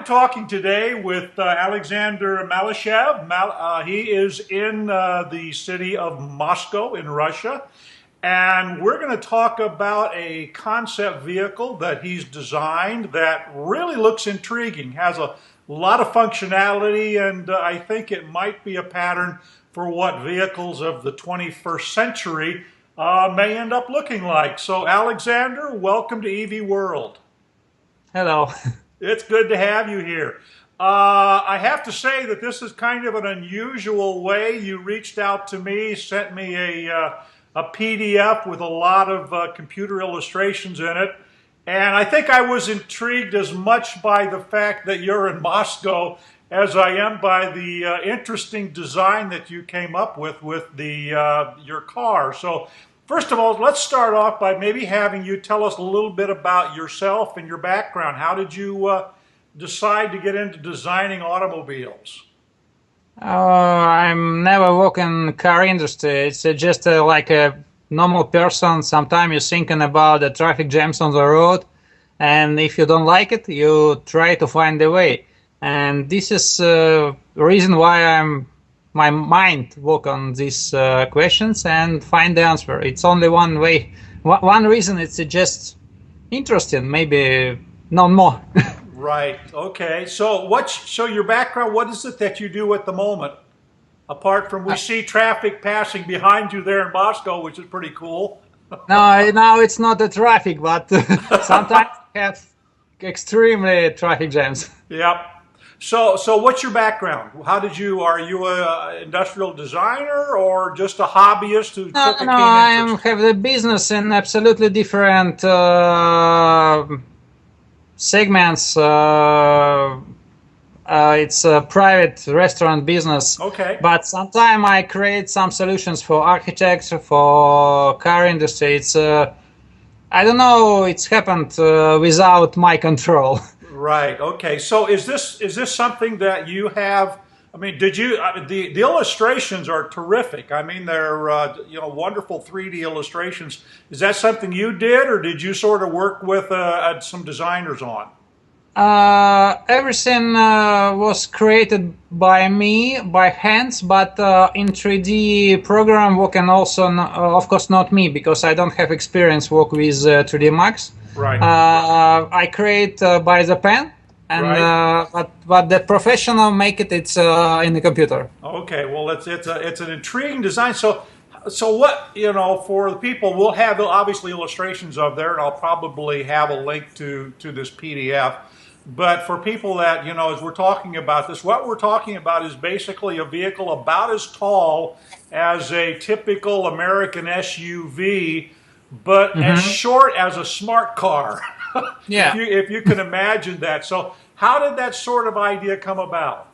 I'm talking today with Alexander Malyshev. He is in the city of Moscow in Russia. And we're going to talk about a concept vehicle that he's designed that really looks intriguing, has a lot of functionality, and I think it might be a pattern for what vehicles of the 21st century may end up looking like. So Alexander, welcome to EV World. Hello. It's good to have you here. I have to say that this is kind of an unusual way. You reached out to me, sent me a PDF with a lot of computer illustrations in it. And I think I was intrigued as much by the fact that you're in Moscow as I am by the interesting design that you came up with your car. So first of all, let's start off by maybe having you tell us a little bit about yourself and your background. How did you decide to get into designing automobiles? I'm never work in car industry. It's just like a normal person. Sometimes you're thinking about the traffic jams on the road, and if you don't like it, you try to find a way. And this is the reason why my mind work on these questions and find the answer. It's only one way. One reason it's just interesting, maybe not more. Right. Okay. So your background? What is it that you do at the moment? Apart from we see traffic passing behind you there in Moscow, which is pretty cool. No, it's not the traffic, but sometimes we have extremely traffic jams. Yep. So what's your background? Are you an industrial designer or just a hobbyist who took a keen interest? I have the business in absolutely different segments. It's a private restaurant business. Okay. But sometimes I create some solutions for architecture, for car industry. It's I don't know. It's happened without my control. Right. Okay. So is this something that you have? I mean, did you? The illustrations are terrific. I mean, they're wonderful 3D illustrations. Is that something you did, or did you sort of work with some designers on? Everything was created by me, by hands, but in 3D program working also, of course, not me, because I don't have experience work with 3D Max. Right. I create by the pen, and right. But the professional make it's in the computer. Okay. Well, it's an intriguing design. So what, for the people, we'll have obviously illustrations of there, and I'll probably have a link to this PDF. But for people that, as we're talking about this, what we're talking about is basically a vehicle about as tall as a typical American SUV, but as short as a smart car. Yeah. if you can imagine that. So how did that sort of idea come about?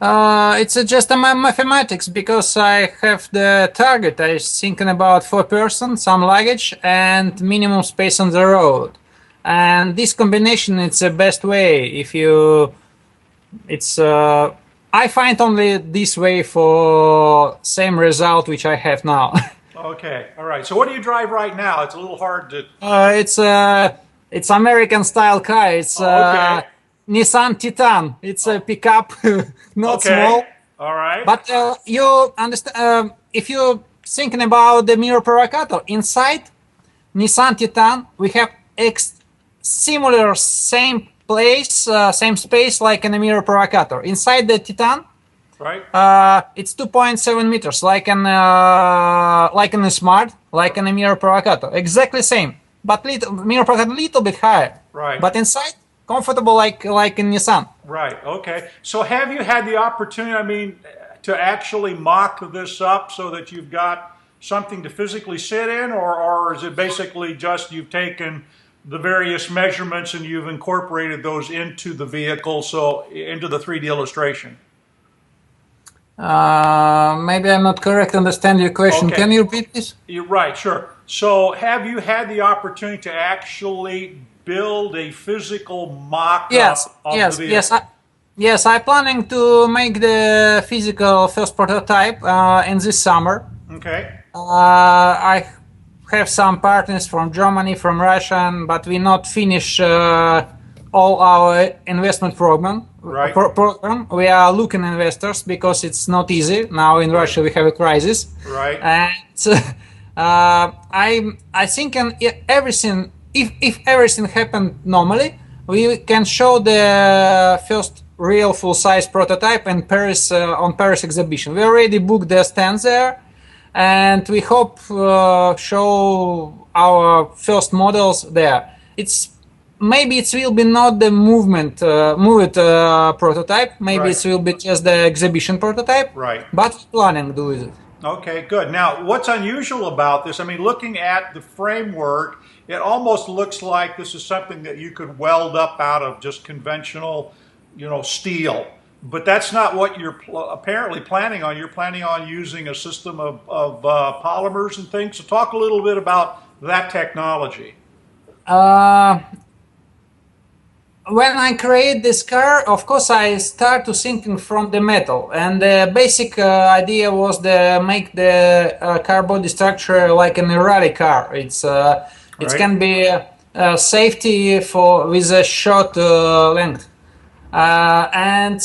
It's just a mathematics, because I have the target. I was thinking about 4 persons, some luggage, and minimum space on the road. And this combination, it's the best way. I find only this way for same result which I have now. Okay, all right. So what do you drive right now? It's a little hard to. It's American style car. It's okay. Nissan Titan. It's a pickup, not small. All right. But you understand, if you're thinking about the mirror Provocator, inside Nissan Titan we have similar same space like in a mirror Provocator. Inside the Titan, right? It's 2.7 meters, like in a Smart, like in a mirror Provocator, exactly same. But mirror Provocator a little bit higher. Right. But inside, comfortable like in Nissan. Right. Okay. So have you had the opportunity, I mean, to actually mock this up so that you've got something to physically sit in, or is it basically just you've taken the various measurements and you've incorporated those into the vehicle, so into the 3D illustration? Maybe I'm not correct. Understand your question. Okay. Can you repeat this? You're right. Sure. So have you had the opportunity to actually build a physical mock-up of the vehicle? Yes. I'm planning to make the physical first prototype in this summer. Okay. I have some partners from Germany, from Russia, but we not finish all our investment program. Right. Program. We are looking investors because it's not easy now in Russia. We have a crisis, Right. and I think everything. If everything happened normally, we can show the first real full-size prototype in Paris on Paris exhibition. We already booked the stand there, and we hope show our first models there. It's maybe it will be not the moved prototype. Maybe Right. it will be just the exhibition prototype. Right. But planning do it. Okay, good. Now, what's unusual about this? I mean, looking at the framework, it almost looks like this is something that you could weld up out of just conventional, steel. But that's not what you're apparently planning on. You're planning on using a system of polymers and things. So, talk a little bit about that technology. Uh, when I create this car, of course, I start to thinking from the metal, and the basic idea was to make the car body structure like in a rally car. It Right. can be safety for with a short length, and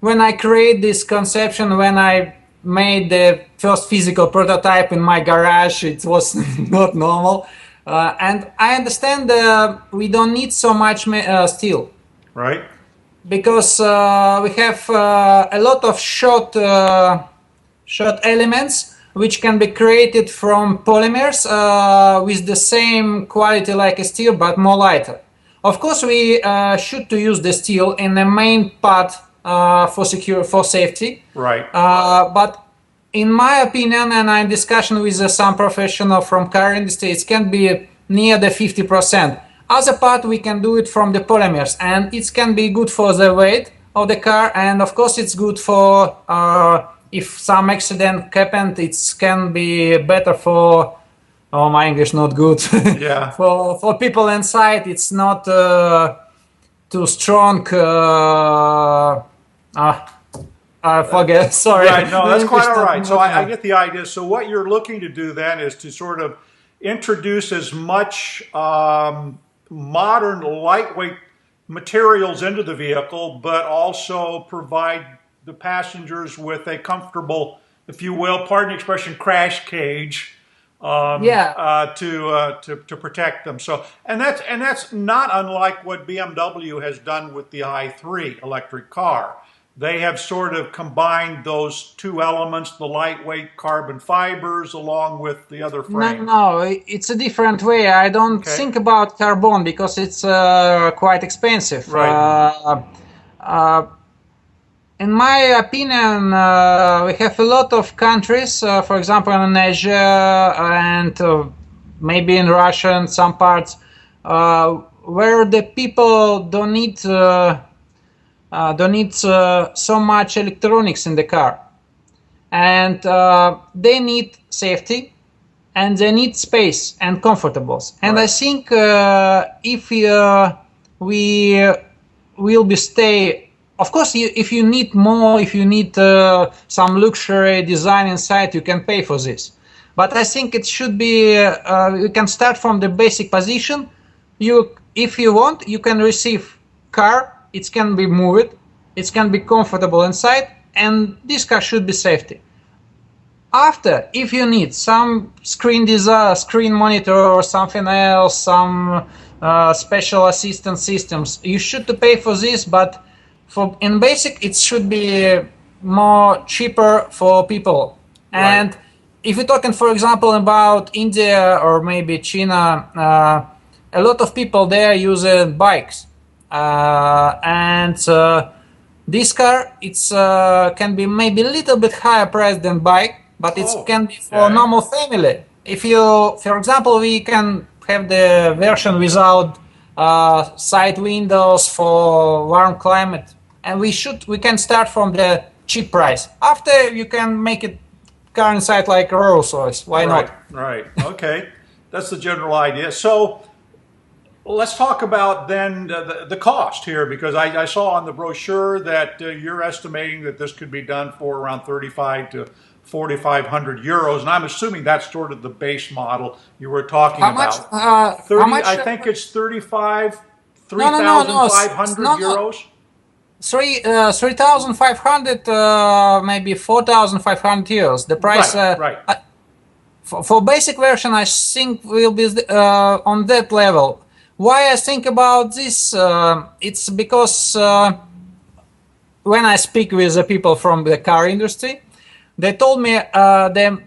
when I create this conception, when I made the first physical prototype in my garage, it was not normal. And I understand we don't need so much steel Right. because we have a lot of short elements which can be created from polymers with the same quality like a steel but more lighter. Of course, we should to use the steel in the main part for safety. Right. But in my opinion, and I'm in discussion with some professional from car industry, it can be near the 50%. Other part we can do it from the polymers, and it can be good for the weight of the car, and of course it's good for if some accident happened, it can be better for. Oh, my English not good. Yeah. For people inside, it's not too strong. I forget. Sorry. Right. No, that's quite all English right. So I not- get the idea. So what you're looking to do then is to sort of introduce as much modern lightweight materials into the vehicle, but also provide the passengers with a comfortable, if you will, pardon the expression, crash cage Yeah. to protect them. So and that's not unlike what BMW has done with the i3 electric car. They have sort of combined those two elements, the lightweight carbon fibers along with the other No, frame. no, it's a different way. I don't Okay. think about carbon because it's quite expensive. Right. In my opinion, we have a lot of countries, for example, in Asia and maybe in Russia and some parts, where the people don't need so much electronics in the car, and they need safety, and they need space and comfortables. And I Right. think if we will be stay, of course, if you need more, if you need some luxury design inside, you can pay for this. But I think it should be. You can start from the basic position. If you want, you can receive car. It can be moved. It can be comfortable inside, and this car should be safety. After, if you need some screen monitor or something else, some special assistance systems, you should to pay for this. But for in basic, it should be more cheaper for people. Right. And if you're talking, for example, about India or maybe China, a lot of people there use bikes, and this car can be maybe a little bit higher price than bike, but it Oh, can be for okay. normal family. If you, for example, we can have the version without side windows for warm climate, and we can start from the cheap price. After you can make it car inside like Rolls Royce. Why Right. not? Right. Okay. That's the general idea. So let's talk about then the cost here, because I saw on the brochure that you're estimating that this could be done for around 35 to 4,500 euros, and I'm assuming that's sort of the base model you were talking How much? about. 30, How much? I think it's 35 No, no, no, no, 3,500 no, no. euros? 3,500, maybe 4,500 euros. The price Right, right. for basic version, I think will be on that level. Why I think about this? It's because when I speak with the people from the car industry, they told me the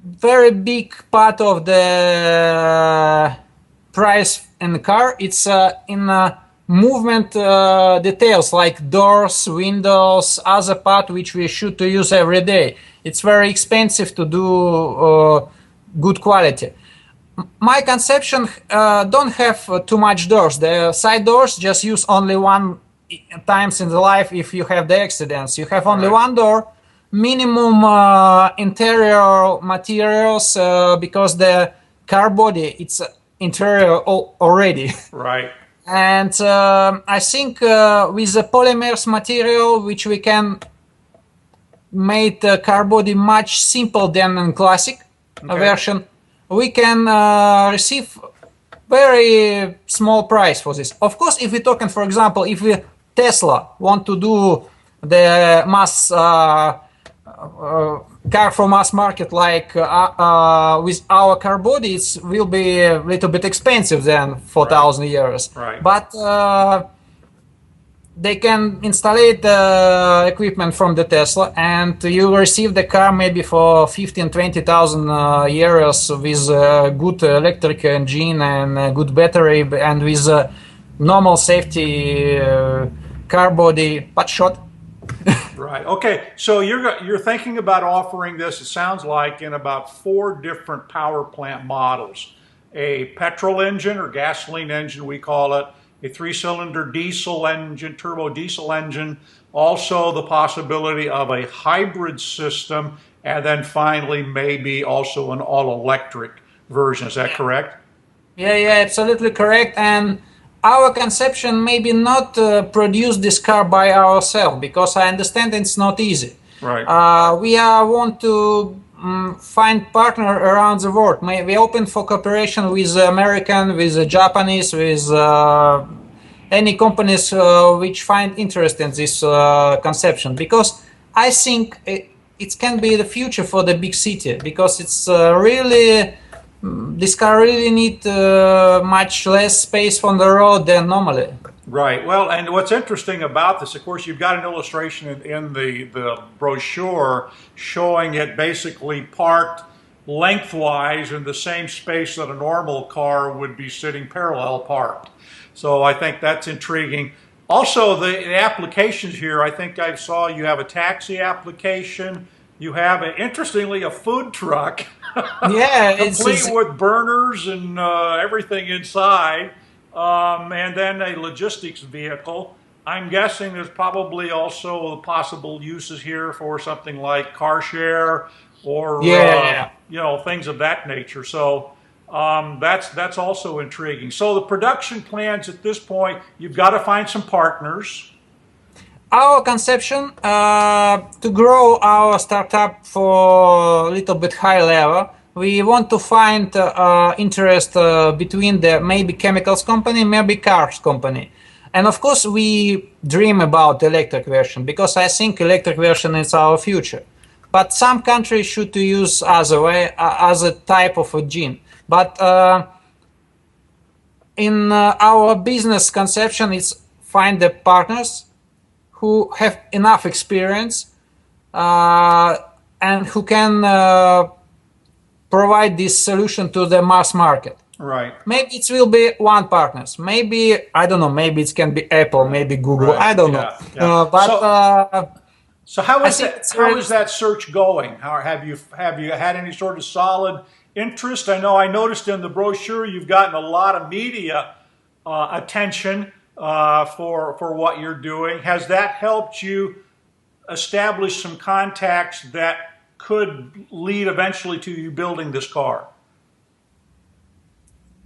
very big part of the price in the car it's in movement details like doors, windows, other part which we should to use every day. It's very expensive to do good quality. My conception don't have too much doors. The side doors just use only one times in the life if you have the accidents. You have only Right. one door, minimum interior materials because the car body it's interior already. Right. And I think with the polymers material which we can make the car body much simpler than in classic version, we can receive very small price for this. Of course, if we're talking, for example, if we Tesla want to do the mass car for mass market like with our car bodies will be a little bit expensive than 4,000 euros. Right. But they can install the equipment from the Tesla and you receive the car maybe for 15,000-20,000 euros with a good electric engine and a good battery and with normal safety car body but short. Right. Okay. So you're thinking about offering this, it sounds like, in about 4 different power plant models. A petrol engine or gasoline engine, we call it, a 3-cylinder diesel engine, turbo diesel engine, also the possibility of a hybrid system, and then finally maybe also an all-electric version. Is that correct? Yeah, absolutely correct. And our conception maybe not produce this car by ourselves because I understand it's not easy. Right. We want to find partner around the world. We open for cooperation with American, with Japanese, with any companies which find interest in this conception. Because I think it can be the future for the big city. Because it's really this car really need much less space on the road than normally. Right. Well, and what's interesting about this, of course, you've got an illustration in the brochure showing it basically parked lengthwise in the same space that a normal car would be sitting parallel parked. So I think that's intriguing. Also, the applications here, I think I saw you have a taxi application. You have, interestingly, a food truck. Yeah, complete with burners and everything inside. And then a logistics vehicle. I'm guessing there's probably also possible uses here for something like car share or you know, things of that nature. So that's also intriguing. So the production plans at this point, you've got to find some partners. Our conception to grow our startup for a little bit high level. We want to find interest between the maybe chemicals company, maybe cars company. And of course, we dream about electric version because I think electric version is our future. But some countries should use other way, other type of engine. But in our business conception, it's find the partners who have enough experience and who can provide this solution to the mass market. Right. Maybe it will be one partners. Maybe, I don't know, maybe it can be Apple, maybe Google. Right. I don't know. So how is that search going? How have you had any sort of solid interest? I noticed in the brochure you've gotten a lot of media attention for what you're doing. Has that helped you establish some contacts that could lead eventually to you building this car?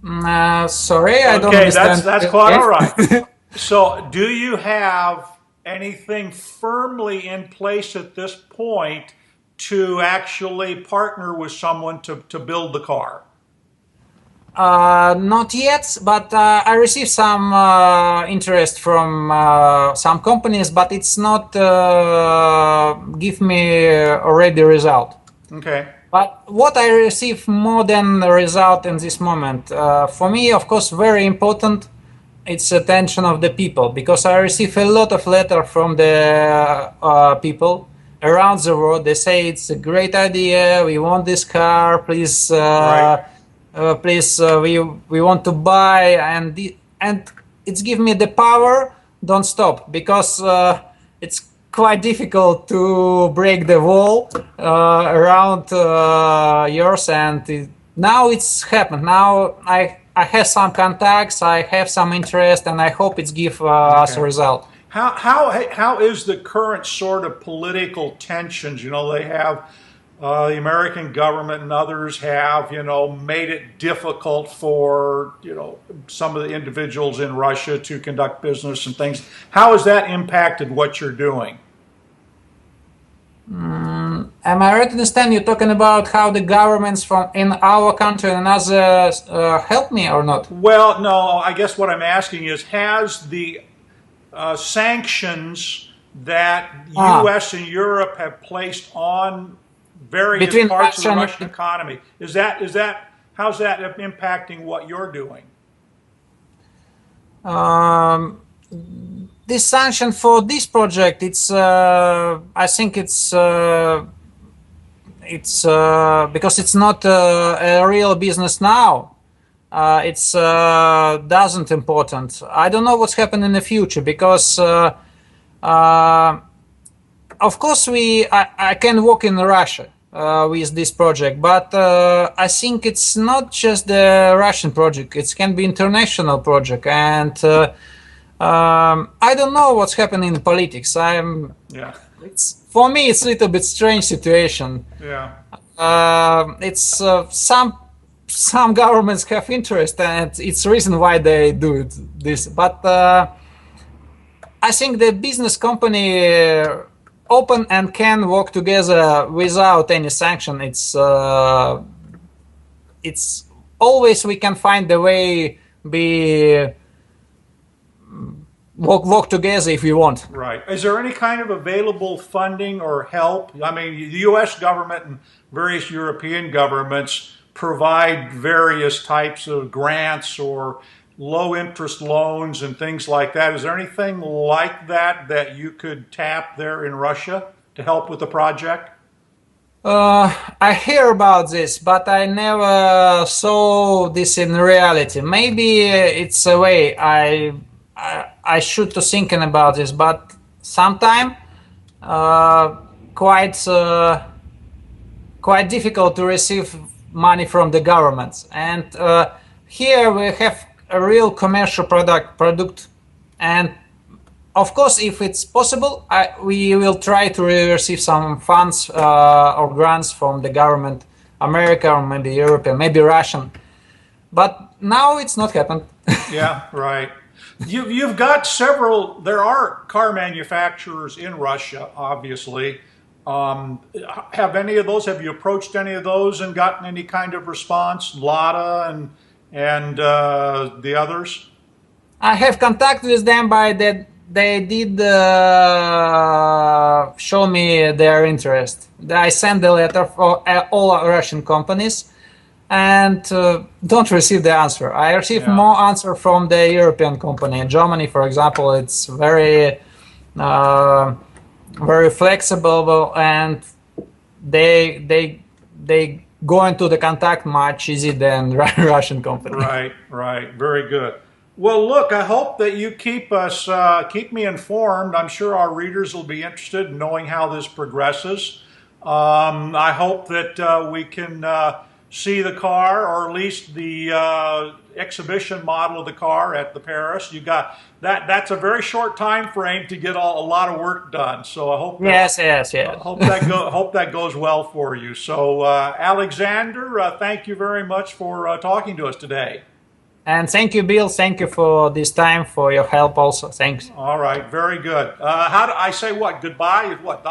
Sorry, I don't understand. Okay, that's quite all right. So do you have anything firmly in place at this point to actually partner with someone to build the car? Not yet, but I received some interest from some companies, but it's not give me already result. Okay. But what I receive more than a result in this moment, for me, of course, very important, it's attention of the people, because I receive a lot of letter from the people around the world. They say it's a great idea. We want this car. Please, Right. please, we want to buy, and it's give me the power. Don't stop, because it's quite difficult to break the wall around yours, and now it's happened. Now I have some contacts, I have some interest, and I hope it's give us a Okay. result. How is the current sort of political tensions? You know, they have the American government and others have, you know, made it difficult for, you know, some of the individuals in Russia to conduct business and things. How has that impacted what you're doing? Am I right to understand you're talking about how the governments from in our country and others help me or not? Well, no, I guess what I'm asking is, has the sanctions that Ah, U.S. and Europe have placed on various between parts of the Russia Russian and economy, is that how's that impacting what you're doing? um, this sanction for this project, it's I think it's because it's not a real business now. It's doesn't important. I don't know what's happened in the future, because uh, of course I can work in Russia with this project, but I think it's not just the Russian project. It can be international project, and I don't know what's happening in politics. Yeah, It's for me it's a little bit strange situation. yeah, It's some governments have interest, and it's reason why they do it, this. But I think the business company open and can work together without any sanction. It's always we can find a way be work together if we want. right. Is there any kind of available funding or help? I mean, the U.S. government and various European governments provide various types of grants or low interest loans and things like that. Is there anything like that that you could tap there in Russia to help with the project? I hear about this, but I never saw this in reality. Maybe it's a way I should to thinking about this, but sometime uh, quite quite difficult to receive money from the governments. And here we have a real commercial product, and of course, if it's possible, we will try to receive some funds or grants from the government, America or maybe European, maybe Russian. But now it's not happened. Yeah, right. You've got several. There are car manufacturers in Russia, obviously. Have any of those? Have you approached any of those and gotten any kind of response? Lada and the others. I have contact with them by that they did show me their interest. I sent the letter for all Russian companies, and don't receive the answer. I receive Yeah, more answer from the European company. In Germany, for example, it's uh, very flexible, and they go into the contact much easier than Russian company. right, right. Very good. Well, look, I hope that you keep me informed. I'm sure our readers will be interested in knowing how this progresses. I hope that we can see the car, or at least the exhibition model of the car at the Paris. You got that. That's a very short time frame to get a lot of work done. So I hope that Yes, yes, yes. hope that goes well for you. So Alexander, thank you very much for talking to us today. And thank you, Bill. Thank you for this time, for your help also. Thanks. All right, very good. How do I say what? Goodbye? What?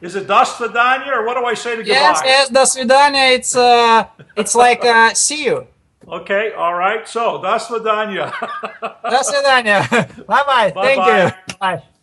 Is it das vidanya, or what do I say to Yes, goodbye? yes, до свидания. It's like see you. Okay, all right. So, das vidanya. До свидания. Bye-bye. Thank Bye-bye. you. Bye.